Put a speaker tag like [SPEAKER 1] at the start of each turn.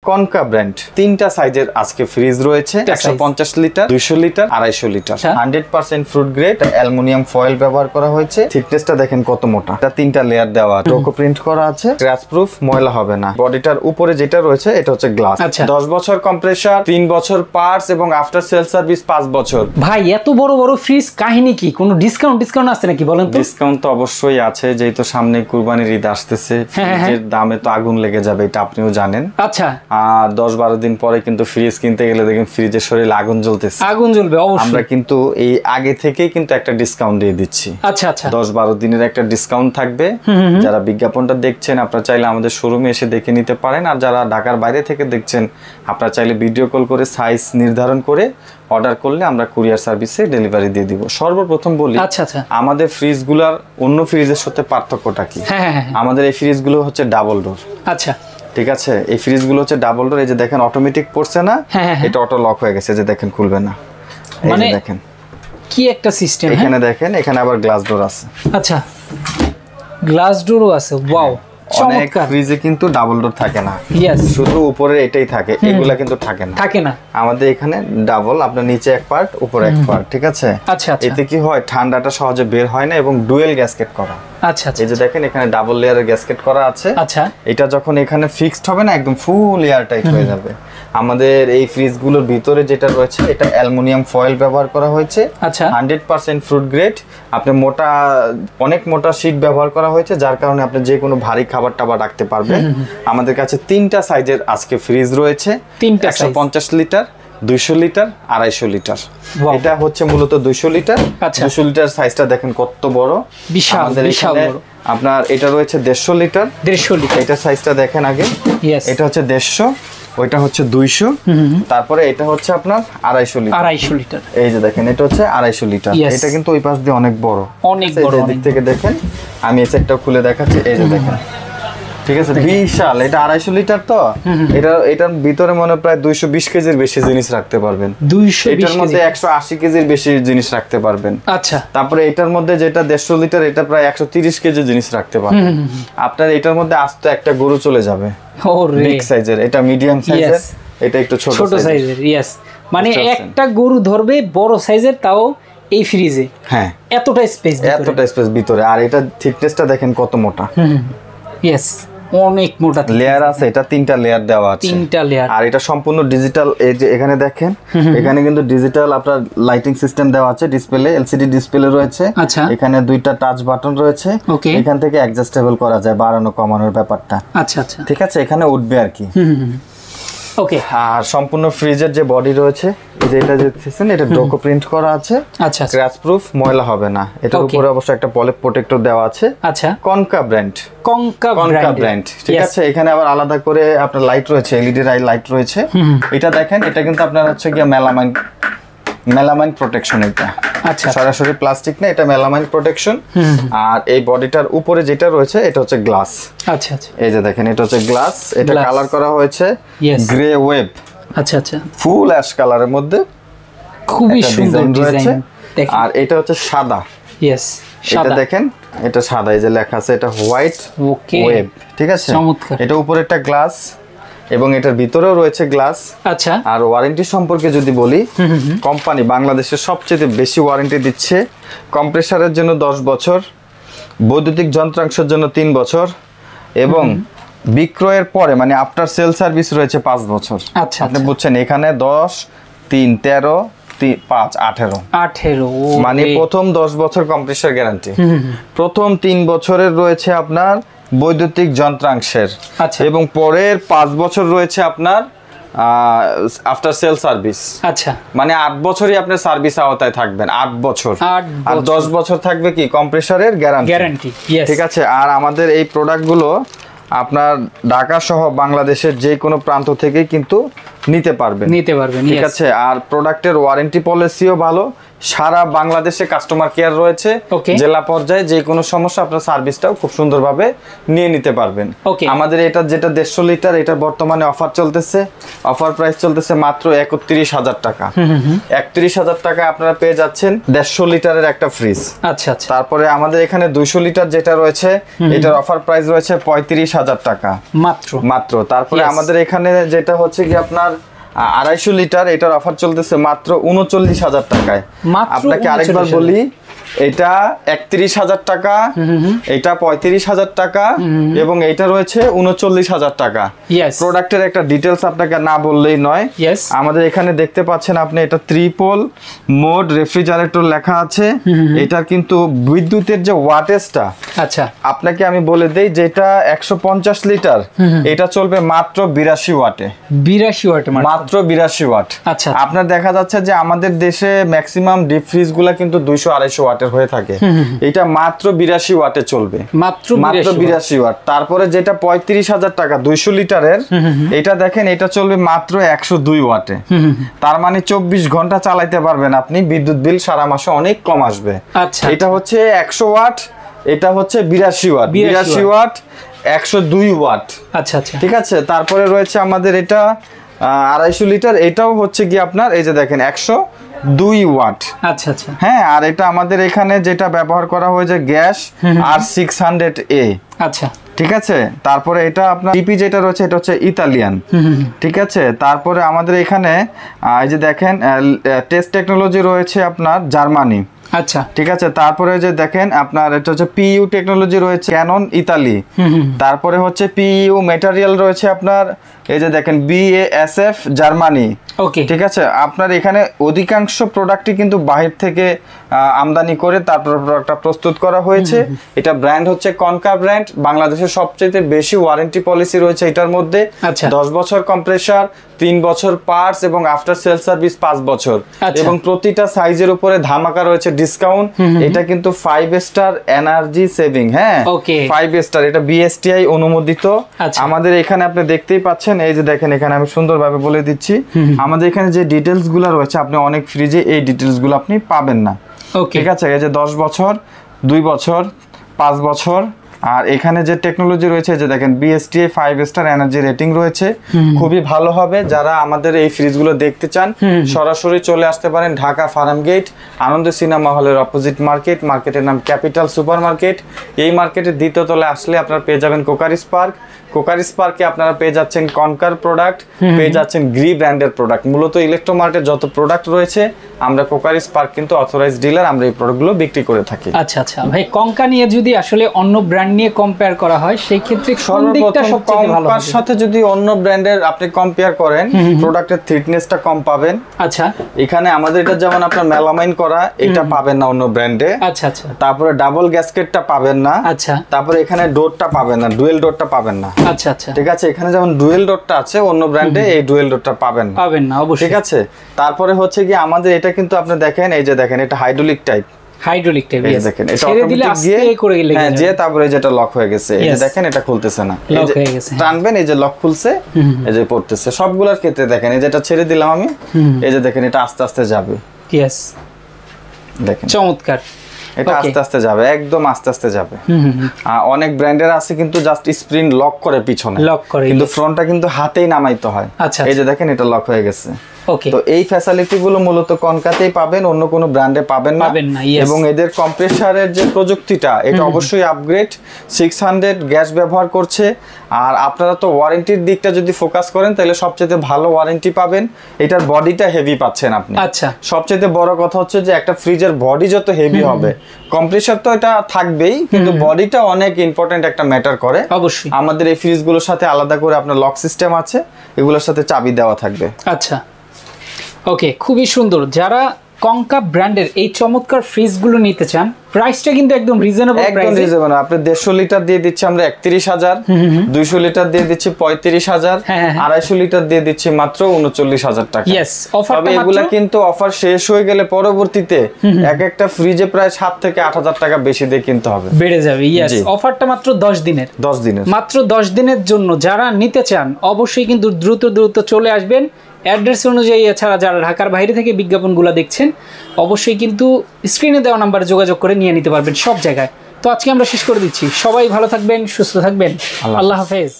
[SPEAKER 1] Concha brand. তিনটা সাইজের আজকে ফ্রিজ রয়েছে, 150 litre, 200 litre, 250 litre. 100% fruit grade, aluminium foil ব্যবহার করা হয়েছে। থিকনেসটা দেখেন কত মোটা। এটা তিনটা লেয়ার দেওয়া, টোকো প্রিন্ট করা আছে, স্ক্র্যাচ প্রুফ, ময়লা হবে না। বডিটার উপরে যেটা রয়েছে এটা হচ্ছে গ্লাস। 10 বছর কম্প্রেসার, 3 বছর পার্টস এবং আফটার সেল সার্ভিস 5 বছর।
[SPEAKER 2] ভাই এত বড় বড় ফ্রিজ কাহিনী কি? কোনো ডিসকাউন্ট আছে নাকি বলেন তো?
[SPEAKER 1] ডিসকাউন্ট তো অবশ্যই আছে, যেহেতু সামনে কুরবানির ঈদ আসতেছে, ফ্রিজের দামে তো আগুন লেগে যাবে, এটা আপনিও জানেন।
[SPEAKER 2] আচ্ছা,
[SPEAKER 1] আর 10-12 দিন পরে কিন্তু ফ্রিজ কিনতে গেলে দেখেন ফ্রিজের শরীরে আগুন জ্বলতেছে।
[SPEAKER 2] আগুন জ্বলবে অবশ্যই।
[SPEAKER 1] আমরা কিন্তু এই আগে থেকেই কিন্তু একটা ডিসকাউন্ট দিয়ে দিচ্ছি।
[SPEAKER 2] আচ্ছা আচ্ছা,
[SPEAKER 1] 10-12 দিনের একটা ডিসকাউন্ট থাকবে। যারা বিজ্ঞাপনটা দেখছেন আপনারা চাইলে আমাদের শোরুমে এসে দেখে নিতে পারেন, আর যারা ঢাকার বাইরে থেকে দেখছেন আপনারা চাইলে ভিডিও কল করে সাইজ নির্ধারণ করে অর্ডার করলে আমরা কুরিয়ার সার্ভিসে ডেলিভারি দিয়ে দিব। সর্বপ্রথম বলি,
[SPEAKER 2] আচ্ছা আচ্ছা,
[SPEAKER 1] আমাদের ফ্রিজগুলোর অন্য ফ্রিজের সাথে পার্থক্যটা কি? আমাদের এই ফ্রিজগুলো হচ্ছে ডাবল ডোর।
[SPEAKER 2] আচ্ছা,
[SPEAKER 1] ঠিক আছে, এই ফ্রিজগুলো হচ্ছে ডাবল ডোর। এই যে দেখেন অটোমেটিক পড়ছে না, এটা অটো লক হয়ে গেছে, যে দেখেন খুলবে না। এই যে দেখেন
[SPEAKER 2] কি একটা সিস্টেম।
[SPEAKER 1] এখানে দেখেন, এখানে আবার গ্লাস ডোর আছে।
[SPEAKER 2] আচ্ছা, গ্লাস ডোরও আছে। ওয়াও,
[SPEAKER 1] অনেক ফ্রিজে কিন্তু ডাবল ডোর থাকে না, শুধু উপরে এটাই থাকে, এগুলা কিন্তু থাকে না। আমাদের এখানে ডাবল, আপনার নিচে এক পার্ট উপরে এক পার্ট। ঠিক আছে,
[SPEAKER 2] আচ্ছা,
[SPEAKER 1] এতে কি হয়, ঠান্ডাটা সহজে বের হয় না এবং ডুয়েল গ্যাসকেট করা।
[SPEAKER 2] আচ্ছা,
[SPEAKER 1] এই যে দেখেন এখানে ডাবল লেয়ারের গ্যাসকেট করা আছে।
[SPEAKER 2] আচ্ছা,
[SPEAKER 1] এটা যখন এখানে ফিক্সড হবে না, একদম ফুল এয়ার টাইট হয়ে যাবে। আমাদের এই ফ্রিজগুলোর ভিতরে যেটা রয়েছে এটা অ্যালুমিনিয়াম ফয়েল ব্যবহার করা হয়েছে।
[SPEAKER 2] আচ্ছা,
[SPEAKER 1] 100% ফ্রুট গ্রেড। আপনি অনেক মোটা শীট ব্যবহার করা হয়েছে, যার কারণে আপনি যে কোনো ভারী খাবার টাবার রাখতে পারবেন। আমাদের কাছে তিনটা সাইজের আজকে ফ্রিজ রয়েছে, 150 লিটার, 200 লিটার, 250 লিটার। এটা হচ্ছে মূলত 200 লিটার। 200 লিটার সাইজটা দেখেন কত বড়, বিশাল। আমাদের এখানে আপনার এটা রয়েছে 150 লিটার। 150 লিটার এটা সাইজটা দেখেন আগে। এটা হচ্ছে 150, ওইটা হচ্ছে 200, তারপরে এটা হচ্ছে আপনার 250 লিটার। 250 লিটার এই যে দেখেন, এটা হচ্ছে 250 লিটার। এটা কিন্তু ওই পাশ দিয়ে অনেক বড়, অনেক বড়। দিক থেকে দেখেন, আমি এই সেটটা খুলে দেখাচ্ছি। এই যে দেখেন, ঠিক আছে, বিশাল। এটা 250 লিটার, তো এটার ভিতরে মনে প্রায় 220 কেজির বেশি জিনিস রাখতে পারবেন। এটার মধ্যে 180 কেজির বেশি জিনিস রাখতে পারবেন। আচ্ছা, তারপরে এটার মধ্যে যেটা 150 লিটার, এটা প্রায় 130 কেজি জিনিস রাখতে পারবেন। আপনার এটার মধ্যে আস্ত একটা গরু চলে যাবে। বিগ সাইজের, এটা মিডিয়াম সাইজের, এটা একটু ছোট সাইজের। ইয়েস, মানে একটা গরু ধরবে বড় সাইজের, তাও এই ফ্রিজে। হ্যাঁ, এতটা স্পেস ভিতরে। আর এটা থিকনেসটা দেখেন কত মোটা। ইয়েস, অনেক মোটা লেয়ার আছে। এটা 3টা লেয়ার দেওয়া আছে, 3টা লেয়ার। আর এটা সম্পূর্ণ ডিজিটাল। এই যে এখানে দেখেন, এখানে কিন্তু ডিজিটাল আপনার লাইটিং সিস্টেম দেওয়া আছে। ডিসপ্লে এলসিডি ডিসপ্লে রয়েছে। আচ্ছা, এখানে 2টা টাচ বাটন রয়েছে। এখান থেকে অ্যাডজাস্টেবল করা যায়, বাড়ানো কমানোর ব্যাপারটা। আচ্ছা আচ্ছা, ঠিক আছে, এখানে উঠবে আর কি। ওকে, আর সম্পূর্ণ ফ্রিজের যে বডি রয়েছে, এই যে এটা দেখতেছেন, এটা ডোকো প্রিন্ট করা আছে। আচ্ছা, স্ক্র্যাচ প্রুফ, ময়লা হবে না। এটার উপরে অবশ্য একটা পলি প্রোটেক্টর দেওয়া আছে। আচ্ছা, কনকা ব্র্যান্ড। ঠিক আছে, এখানে আবার আলাদা করে আপনার লাইট রয়েছে, এলইডি লাইট রয়েছে। এটা দেখেন, এটা কিন্তু আপনার হচ্ছে গিয়ে মেলামাইন প্রোটেকশন। এটা আচ্ছা, সরাসরি প্লাস্টিক না, এটা মেলামাইন প্রোটেকশন। আর এই বডিটার উপরে যেটা রয়েছে এটা হচ্ছে গ্লাস। আচ্ছা আচ্ছা, এই যে দেখেন, এটা হচ্ছে গ্লাস। এটা কালার করা হয়েছে গ্রে ওয়েব। আচ্ছা আচ্ছা, ফুল অ্যাশ কালারের মধ্যে, খুবই সুন্দর ডিজাইন। আর এটা হচ্ছে সাদা। ইয়েস, এটা দেখেন, এটা সাদা, এই যে লেখা আছে, এটা হোয়াইট ওয়েব। ঠিক আছে, এটা উপরে একটা গ্লাস এবং এটার ভিতরেও রয়েছে গ্লাস। আচ্ছা, আর ওয়ারেন্টি সম্পর্কে যদি বলি, কোম্পানি বাংলাদেশের সবচেয়ে বেশি ওয়ারেন্টি দিচ্ছে। কম্প্রেসারের জন্য 10 বছর, বৈদ্যুতিক যন্ত্রাংশের জন্য 3 বছর এবং বিক্রয়ের পরে মানে আফটার সেল সার্ভিস রয়েছে 5 বছর। আচ্ছা, আপনি বুঝছেন, এখানে 10, 3, 13, 5, 18 মানে প্রথম 10 বছর কম্প্রেসার গ্যারান্টি। প্রথম 3 বছরের রয়েছে আপনার বৈদ্যুতিক যন্ত্রাংশের। আচ্ছা, এবং পরের 5 বছর রয়েছে আপনার আফটার সেল সার্ভিস। আচ্ছা, মানে 8 বছরই আপনার সার্ভিস আওতায় থাকবেন। 8 বছর আর 10 বছর থাকবে কি কম্প্রেসারের গ্যারান্টি। ঠিক আছে, আর আমাদের এই প্রোডাক্টগুলো আপনার ঢাকা সহ বাংলাদেশের যে কোনো প্রান্ত থেকেই কিন্তু নিতে পারবেন। ঠিক আছে, আর প্রোডাক্টের ওয়ারেন্টি পলিসিও ভালো, সারা বাংলাদেশে কাস্টমার কেয়ার রয়েছে, জেলা পর্যায়ে যে কোনো সমস্যা আপনার সার্ভিসটাও খুব সুন্দরভাবে নিয়ে নিতে পারবেন। আমাদের এটা যেটা 150 লিটার, এটা বর্তমানে অফার চলতেছে, অফার প্রাইস চলতেছে মাত্র 31,000 টাকা। 31,000 টাকা আপনারা পেয়ে যাচ্ছেন 150 লিটারের একটা ফ্রিজ।
[SPEAKER 2] আচ্ছা,
[SPEAKER 1] তারপরে আমাদের এখানে 200 লিটার যেটা রয়েছে, এটার অফার প্রাইস রয়েছে 35,000 টাকা মাত্র। তারপরে আমাদের এখানে যেটা হচ্ছে কি আপনার 250 লিটার, এটার অফার চলতেছে মাত্র 39,000 টাকায়। আপনাকে আরেকবার বলি, এটা 31,000 টাকা, এটা 35,000 টাকা এবং এটা রয়েছে 39,000 টাকা। প্রোডাক্টের একটা ডিটেলস আপনাকে না বললেই নয়। আমাদের এখানে দেখতে পাচ্ছেন আপনি, এটা ট্রিপল মোড রেফ্রিজারেটর লেখা আছে। এটার কিন্তু বিদ্যুতের যে ওয়াটেজটা,
[SPEAKER 2] আচ্ছা
[SPEAKER 1] আপনাকে আমি বলে দেই, যেটা 150 লিটার, এটা চলবে মাত্র 82 ওয়াটে।
[SPEAKER 2] 82 ওয়াট,
[SPEAKER 1] মাত্র 82 ওয়াট।
[SPEAKER 2] আচ্ছা,
[SPEAKER 1] আপনার দেখা যাচ্ছে যে আমাদের দেশে ম্যাক্সিমাম ডিপ ফ্রিজ গুলা কিন্তু 200-250 ওয়াটের হয়ে থাকে, এটা মাত্র 82 ওয়াটে চলবে, মাত্র 82 ওয়াট। তারপরে যেটা 35,000 টাকা 200 লিটারের, এটা দেখেন, এটা চলবে মাত্র 102 ওয়াটে। তার মানে 24 ঘন্টা চালাইতে পারবেন আপনি, বিদ্যুৎ বিল সারা মাসে অনেক কম আসবে।
[SPEAKER 2] আচ্ছা,
[SPEAKER 1] এটা হচ্ছে 100 ওয়াট, এটা হচ্ছে 82 ওয়াট, 82 ওয়াট 102 ওয়াট।
[SPEAKER 2] আচ্ছা আচ্ছা,
[SPEAKER 1] ঠিক আছে। তারপরে রয়েছে আমাদের এটা 250 লিটার, এটাও হচ্ছে কি আপনার, এই যে দেখেন 102 ওয়াট।
[SPEAKER 2] আচ্ছা আচ্ছা,
[SPEAKER 1] হ্যাঁ, আর এটা আমাদের এখানে যেটা ব্যবহার করা হয়েছে গ্যাস R600A।
[SPEAKER 2] আচ্ছা,
[SPEAKER 1] ঠিক আছে। তারপরে এটা আপনার টিপি যেটা রয়েছে, এটা হচ্ছে ইতালিয়ান। ঠিক আছে। তারপরে আমাদের এখানে এই যে দেখেন টেস্ট টেকনোলজি রয়েছে আপনার জার্মানি।
[SPEAKER 2] আচ্ছা, ঠিক
[SPEAKER 1] আছে। তারপরে যে দেখেন আপনার এটা হচ্ছে পিইউ টেকনোলজি রয়েছে ক্যানন ইতালি। তারপরে হচ্ছে পিইউ ম্যাটেরিয়াল রয়েছে আপনার, এই যে দেখেন BASF জার্মানি।
[SPEAKER 2] ওকে,
[SPEAKER 1] ঠিক আছে। আপনার এখানে অধিকাংশ প্রোডাক্টই কিন্তু বাহির থেকে আমদানি করে তারপর প্রোডাক্টটা প্রস্তুত করা হয়েছে। এটা ব্র্যান্ড হচ্ছে কনকা ব্র্যান্ড। বাংলাদেশের সবচেয়ে বেশি ওয়ারেন্টি পলিসি রয়েছে এটার মধ্যে। 10 বছর কম্প্রেসার, 3 বছর পার্টস এবং আফটার সেল সার্ভিস 5 বছর, এবং প্রতিটা সাইজের উপরে ধামাকা রয়েছে ডিসকাউন্ট। এটা কিন্তু 5 স্টার এনার্জি সেভিং। হ্যাঁ, 5 স্টার, এটা BSTI অনুমোদিত। আমাদের এখানে আপনি দেখতেই পাচ্ছেন, এই যে দেখেন, এখানে আমি সুন্দরভাবে বলে দিচ্ছি, আমাদের এখানে যে ডিটেলস গুলো রয়েছে, আপনি অনেক ফ্রিজে এই ডিটেলস গুলো আপনি পাবেন না। ঠিক আছে। এই যে 10 বছর, 2 বছর, 5 বছর, আর এখানে যে টেকনোলজি রয়েছে, যে দেখেন BSTI 5 স্টার এনার্জি রেটিং রয়েছে। খুবই ভালো হবে। যারা আমাদের এই ফ্রিজগুলো দেখতে চান, সরাসরি চলে আসতে পারেন ঢাকা ফার্ম গেট, আনন্দ সিনেমা হলের অপোজিট মার্কেট, মার্কেটের নাম ক্যাপিটাল সুপার মার্কেট। এই মার্কেটের দ্বিতীয় তলে আসলে আপনারা পেয়ে যাবেন কোকারিস পার্ক। কোকারিস পার্কে আপনারা পেয়ে যাচ্ছেন কনকার প্রোডাক্ট, পেয়ে যাচ্ছেন গ্রি ব্র্যান্ডের প্রোডাক্ট। মূলত ইলেকট্রোমার্টের যত প্রোডাক্ট রয়েছে, আমরা কোকারিস পার্ক কিন্তু অথরাইজড ডিলার, আমরা এই প্রোডাক্টগুলো বিক্রি করে থাকি।
[SPEAKER 2] আচ্ছা আচ্ছা ভাই, কনকা নিয়ে যদি আসলে অন্য ব্র্যান্ড নিয়ে কম্পেয়ার করা হয়, সেই ক্ষেত্রে কোন দিকটা সবচেয়ে ভালো হবে?
[SPEAKER 1] কনকার সাথে যদি অন্য ব্র্যান্ডের আপনি কম্পেয়ার করেন, প্রোডাক্টের থিকনেসটা কম পাবেন।
[SPEAKER 2] আচ্ছা,
[SPEAKER 1] এখানে আমাদের এটা যেমন আপনার মেলামাইন করা, এটা পাবেন না অন্য ব্র্যান্ডে।
[SPEAKER 2] আচ্ছা আচ্ছা।
[SPEAKER 1] তারপরে ডাবল গ্যাসকেটটা পাবেন না।
[SPEAKER 2] আচ্ছা।
[SPEAKER 1] তারপরে এখানে ডোরটা পাবেন না, ডুয়েল ডোরটা পাবেন না।
[SPEAKER 2] আচ্ছা আচ্ছা,
[SPEAKER 1] ঠিক আছে। এখানে যেমন ডুয়েল ডোরটা আছে, অন্য ব্র্যান্ডে এই ডুয়েল ডোরটা পাবেন
[SPEAKER 2] না অবশ্যই।
[SPEAKER 1] ঠিক আছে। তারপরে হচ্ছে কি আমাদের এটা কিন্তু আপনি দেখেন, এই যে দেখেন, এটা হাইড্রোলিক টাইপ।
[SPEAKER 2] এই দেখেন, এটা
[SPEAKER 1] ছেড়ে দিলে আস্তে করে লেগে যাবে। যে তারপরে যেটা লক হয়ে গেছে, এই যে দেখেন, এটা খুলতেছে না, এই যে টানবেন, এই যে লক খুলছে, এই যে পড়তেছে। সবগুলোর ক্ষেত্রে দেখেন, এই যেটা ছেড়ে দিলাম আমি, এই যে দেখেন, এটা আস্তে আস্তে যাবে। দেখেন,
[SPEAKER 2] চমৎকার।
[SPEAKER 1] এটা আস্তে আস্তে যাবে, একদম আস্তে আস্তে যাবে। অনেক ব্র্যান্ডের আছে কিন্তু জাস্ট স্প্রিং লক করে পিছনে, কিন্তু ফ্রন্টটা কিন্তু হাতেই নামাইতে হয়। এই যে দেখেন, এটা লক হয়ে গেছে। তো এই ফ্যাসিলিটি গুলো মূলত কনকাতেই পাবেন, অন্য কোনো ব্র্যান্ডে পাবেন না। এবং এদের কম্প্রেসারের যে প্রযুক্তিটা, এটা অবশ্যই আপগ্রেড। 600 গ্যাস ব্যবহার করছে। আর আপনারা তো ওয়ারেন্টির দিকটা যদি ফোকাস করেন, তাহলে সবচেয়ে ভালো ওয়ারেন্টি পাবেন। এটার বডিটা হেভি পাচ্ছেন আপনি।
[SPEAKER 2] আচ্ছা,
[SPEAKER 1] সবচেয়ে বড় কথা হচ্ছে যে একটা ফ্রিজের বডি যত হেভি হবে, কম্প্রেসার তো এটা থাকবেই, কিন্তু বডিটা অনেক ইম্পর্টেন্ট একটা ম্যাটার করে।
[SPEAKER 2] অবশ্যই।
[SPEAKER 1] আমাদের এই ফ্রিজগুলোর সাথে আলাদা করে আপনার লক সিস্টেম আছে, এগুলোর সাথে চাবি দেওয়া থাকবে।
[SPEAKER 2] আচ্ছা, ওকে, খুবই সুন্দর। যারা কনকা ব্র্যান্ডের এই চমৎকার ফ্রিজগুলো নিতে চান, প্রাইসটা কিন্তু একদম রিজনেবল প্রাইসে।
[SPEAKER 1] একদম রিজনেবল। আপনি 150 লিটার দিয়ে দিচ্ছি আমরা 31,000, 200 লিটার দিয়ে দিচ্ছি 35,000, 250 লিটার দিয়ে দিচ্ছি মাত্র 39,000 টাকা।
[SPEAKER 2] यस, অফারটা
[SPEAKER 1] তবে এগুলা কিন্তু অফার শেষ হয়ে গেলে পরবর্তীতে এক একটা ফ্রিজে প্রায় 7 থেকে 8,000 টাকা বেশি দিয়ে কিনতে হবে,
[SPEAKER 2] বেড়ে যাবে। यस, অফারটা মাত্র 10 দিনের, মাত্র 10 দিনের জন্য। যারা নিতে চান অবশ্যই কিন্তু দ্রুত চলে আসবেন অ্যাড্রেস অনুযায়ী, এছাড়া যারা ঢাকার বাইরে থেকে বিজ্ঞাপনগুলো দেখছেন অবশ্যই কিন্তু স্ক্রিনে দেওয়া নাম্বারে যোগাযোগ করে নিয়ে নিতে পারবেন সব জায়গায়। তো আজকে আমরা শেষ করে দিচ্ছি। সবাই ভালো থাকবেন, সুস্থ থাকবেন। আল্লাহ হাফেজ।